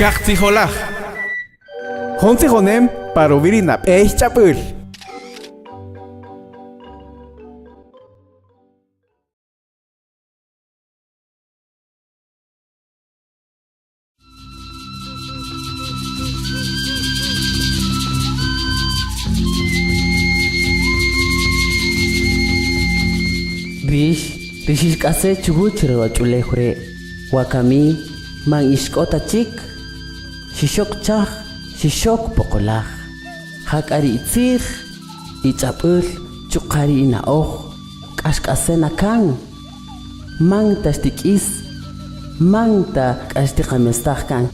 Kaqtijolaj. Honsijonem para ubirinap chapul. Rish kase chubuch rawachule hure wakami mang iskota chik shishok chah shishok pokolaj hakari itzir ichapul chukari inaoj kashkasena kan mang tastikis mang ta kashtiqamestaj kan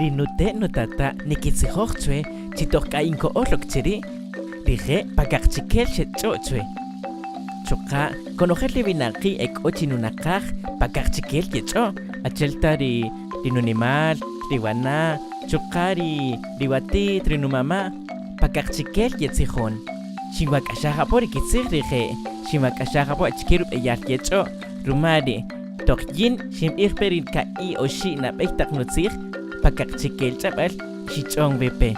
Rinute notata nikitsijochchue chitohkainko olokchiri rije pakaqchikel xechochue choqa konojerli binaqi ek'ochinunaqaj pakaqchikel yecho achelta rinunimal riwana choqa riwatit rinumama pakaqchikel yetzijon xinwak'axaja po rikitzij rije xinwak'axaja po achkirup eyal yecho rumari toqyin xinb'ijpe rinka'i oxi' nab'ej taq nutzij pakaqchikel ch'ab'al xich'ong bepe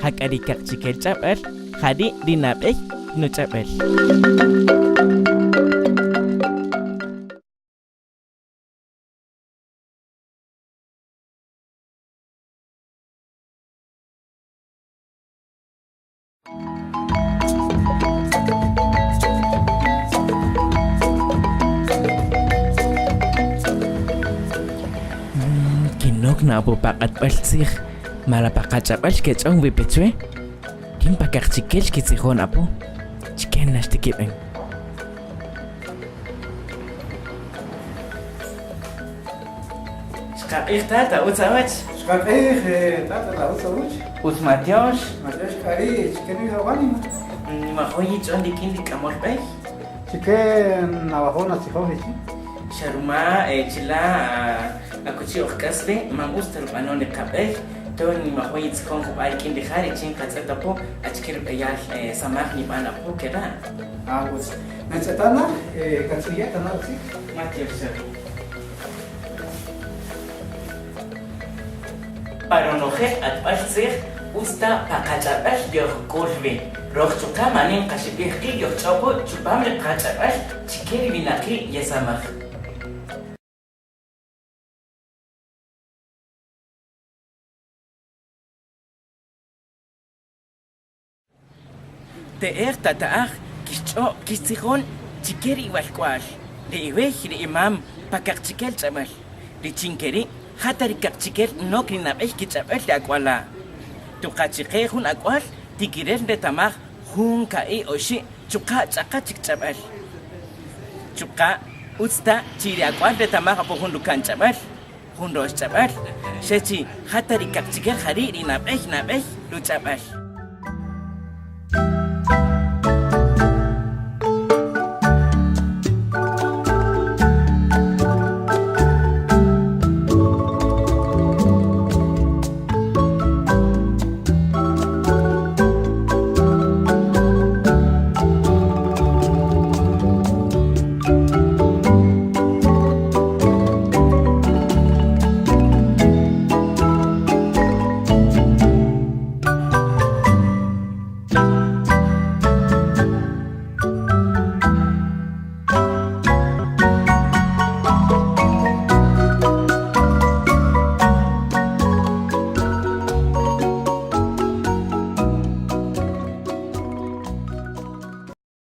hak'ari kaqchikel ch'ab'al jari rinab'ej nuch'ab'al na po pakatb'al tzij malapaqach'ab'al xkech'ong bipechwe rin pakaqchikel xkitzijon apo chken naxtikib'en xqaq'ij tata utzawach Shqaqej, tata la usawuch. uzmatyox Matesh kari, chicken hawani. nimajoyi ch'on dikin dik'amolb'ej Chicken navajona sijoji. xaruma chila akuchi ojkasle man gusta rub'anon liqab'ej ton nimajoyi tzikon jub'al kin lijari chin qatz'etapo achkir b'eyal samaj nib'an apo kera Ah, pues. Necesitana, katsuyeta, ¿no? Sí. matyox Paronoje atb'al tzij usta paqach'ab'al yoqkulbi rojchuqa manin qashib'ijki yoqch'opo chupam liqach'ab'al chikeri binaqi yesamaj te'er tata'aj kixch'o' kixtzijon chikeri iwalk'wal ri'iwej ri'imam pakaqchikel ch'ab'al richinkeri hata rikaqchikel nok rinab'ej kich'ab'al riak'wala tuqachiqej jun ak'wal tikirel retamaj jun ka'i oxi' chuqa ch'aqa chikch'ab'al chuqa utzta chiriak'wal retamaj apo jun lukan ch'ab'al jun rox ch'ab'al xechi hata rikaqchikel jari rinab'ej nab'ej luch'ab'al